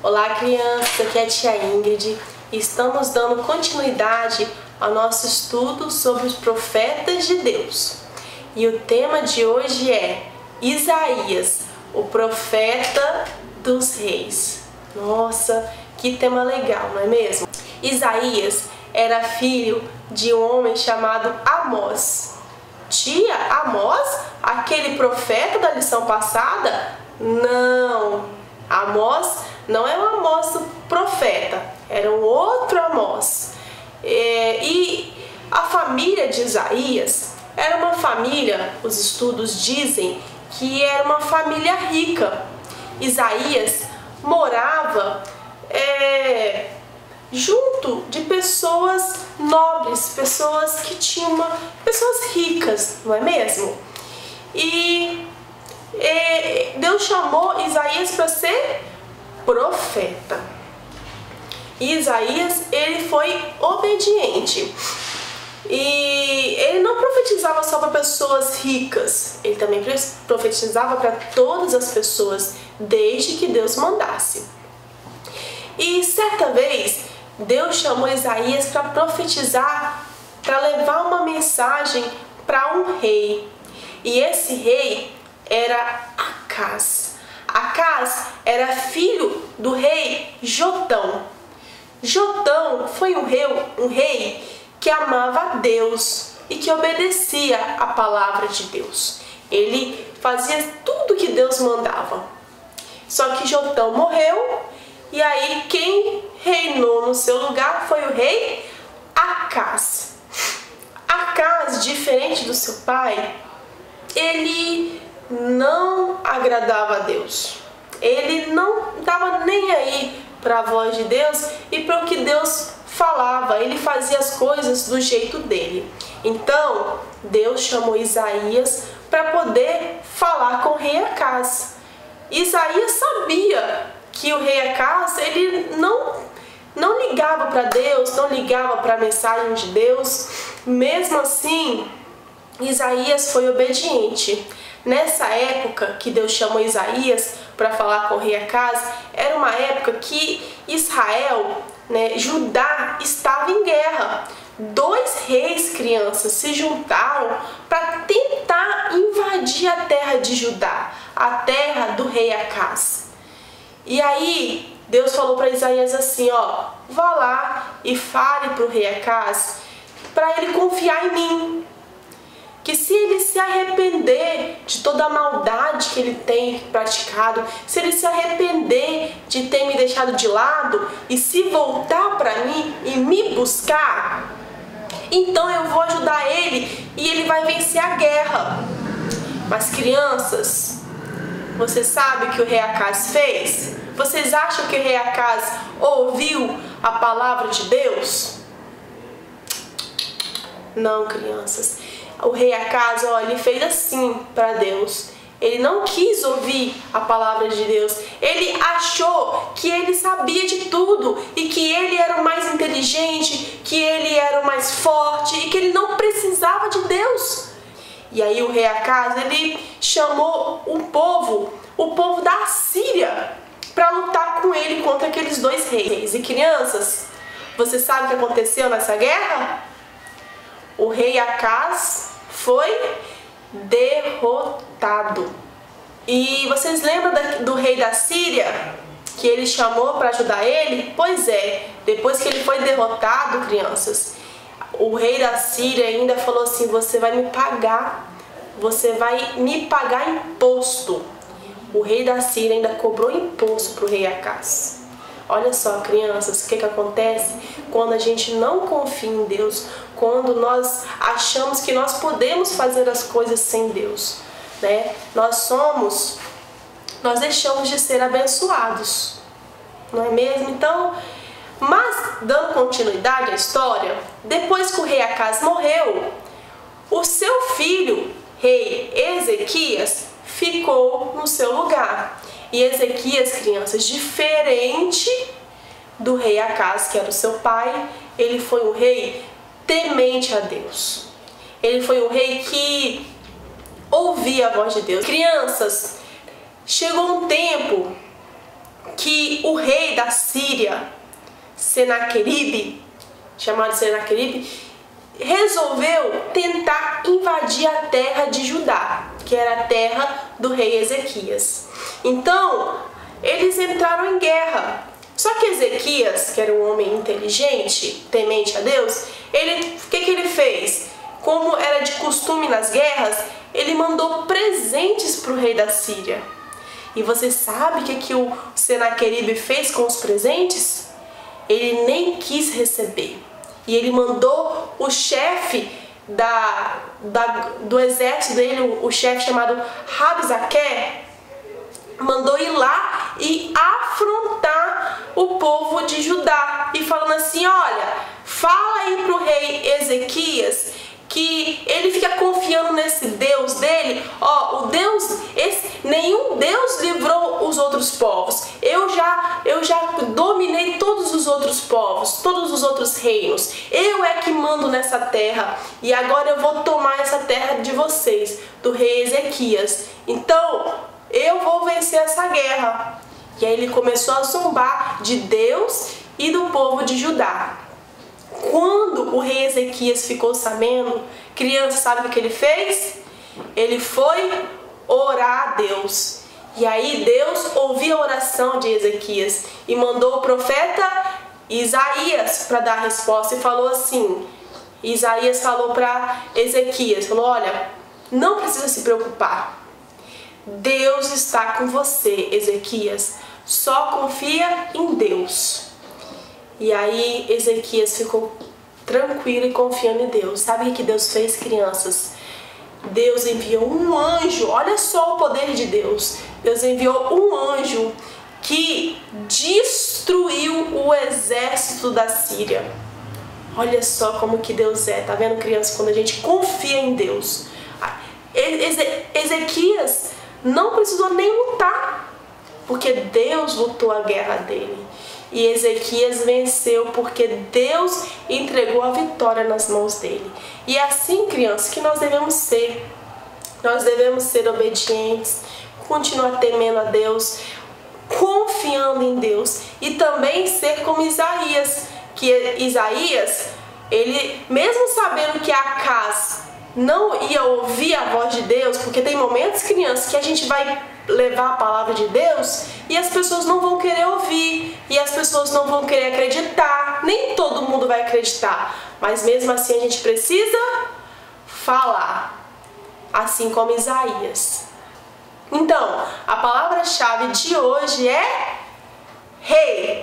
Olá, crianças, aqui é a tia Ingrid e estamos dando continuidade ao nosso estudo sobre os profetas de Deus. E o tema de hoje é Isaías, o profeta dos reis. Nossa, que tema legal, não é mesmo? Isaías era filho de um homem chamado Amós. Tia, Amós? Aquele profeta da lição passada? Não, Amós não é o Amós do profeta, era um outro Amós. E a família de Isaías era uma família, os estudos dizem que era uma família rica. Isaías morava junto de pessoas nobres, pessoas que tinham pessoas ricas, não é mesmo? E Deus chamou Isaías para ser profeta. E Isaías, ele foi obediente. E ele não profetizava só para pessoas ricas, ele também profetizava para todas as pessoas, desde que Deus mandasse. E certa vez, Deus chamou Isaías para profetizar, para levar uma mensagem para um rei. E esse rei era Acaz. Acaz era filho do rei Jotão. Jotão foi um rei que amava a Deus e que obedecia a palavra de Deus. Ele fazia tudo que Deus mandava. Só que Jotão morreu e aí quem reinou no seu lugar foi o rei Acaz. Acaz, diferente do seu pai, ele não agradava a Deus. Ele não estava nem aí para a voz de Deus e para o que Deus falava. Ele fazia as coisas do jeito dele. Então, Deus chamou Isaías para poder falar com o rei Acaz. Isaías sabia que o rei Acaz, ele não ligava para Deus, não ligava para a mensagem de Deus. Mesmo assim, Isaías foi obediente. Nessa época que Deus chamou Isaías para falar com o rei Acaz, era uma época que Israel, Judá, estava em guerra. Dois reis, crianças, se juntaram para tentar invadir a terra de Judá, a terra do rei Acaz. E aí Deus falou para Isaías assim, vá lá e fale para o rei Acaz para ele confiar em mim. Que se ele se arrepender de toda a maldade que ele tem praticado, se ele se arrepender de ter me deixado de lado e se voltar para mim e me buscar, então eu vou ajudar ele e ele vai vencer a guerra. Mas crianças, você sabe o que o rei Acaz fez? Vocês acham que o rei Acaz ouviu a palavra de Deus? Não, crianças. O rei Acaz, ele fez assim para Deus. Ele não quis ouvir a palavra de Deus. Ele achou que ele sabia de tudo e que ele era o mais inteligente, que ele era o mais forte e que ele não precisava de Deus. E aí o rei Acaz, ele chamou o povo da Síria, para lutar com ele contra aqueles dois reis. E crianças, você sabe o que aconteceu nessa guerra? O rei Acaz foi derrotado. E vocês lembram do rei da Síria, que ele chamou para ajudar ele? Pois é, depois que ele foi derrotado, crianças, o rei da Síria ainda falou assim, você vai me pagar imposto. O rei da Síria ainda cobrou imposto para o rei Acaz. Olha só, crianças, o que acontece quando a gente não confia em Deus, quando nós achamos que nós podemos fazer as coisas sem Deus, Nós deixamos de ser abençoados, não é mesmo? Então, mas dando continuidade à história, depois que o rei Acaz morreu, o seu filho, rei Ezequias, ficou no seu lugar. E Ezequias, crianças, diferente do rei Acaz, que era o seu pai, ele foi um rei temente a Deus. Ele foi um rei que ouvia a voz de Deus. Crianças, chegou um tempo que o rei da Síria, Senaqueribe, chamado Senaqueribe, resolveu tentar invadir a terra de Judá, que era a terra do rei Ezequias. Então, eles entraram em guerra. Só que Ezequias, que era um homem inteligente, temente a Deus, o que ele fez? Como era de costume nas guerras, ele mandou presentes para o rei da Síria. E você sabe o que o Senaqueribe fez com os presentes? Ele nem quis receber. E ele mandou o chefe do exército dele, o chefe chamado Rabzaque, mandou ir lá e afrontar o povo de Judá. E falando assim, olha, fala aí pro rei Ezequias que ele fica confiando nesse Deus dele, ó, nenhum Deus livrou os outros povos. Eu já dominei todos os outros povos, todos os outros reinos. Eu é que mando nessa terra e agora eu vou tomar essa terra de vocês, do rei Ezequias. Então, eu vou vencer essa guerra. E aí ele começou a zombar de Deus e do povo de Judá. Quando o rei Ezequias ficou sabendo, criança, sabe o que ele fez? Ele foi orar a Deus. E aí Deus ouviu a oração de Ezequias e mandou o profeta Isaías para dar a resposta e falou assim, Isaías falou para Ezequias, falou, olha, não precisa se preocupar. Deus está com você, Ezequias. Só confia em Deus. E aí Ezequias ficou tranquilo e confiando em Deus. Sabe o que Deus fez, crianças? Deus enviou um anjo. Olha só o poder de Deus. Deus enviou um anjo que destruiu o exército da Síria. Olha só como que Deus é. Tá vendo, criança? Quando a gente confia em Deus. Ezequias não precisou nem lutar, porque Deus lutou a guerra dele. E Ezequias venceu porque Deus entregou a vitória nas mãos dele. E é assim, crianças, que nós devemos ser. Nós devemos ser obedientes, continuar temendo a Deus, confiando em Deus. E também ser como Isaías, que Isaías, ele mesmo sabendo que Acaz não ia ouvir a voz de Deus, porque tem momentos, crianças, que a gente vai levar a palavra de Deus e as pessoas não vão querer ouvir, e as pessoas não vão querer acreditar. Nem todo mundo vai acreditar, mas mesmo assim a gente precisa falar, assim como Isaías. Então, a palavra-chave de hoje é rei.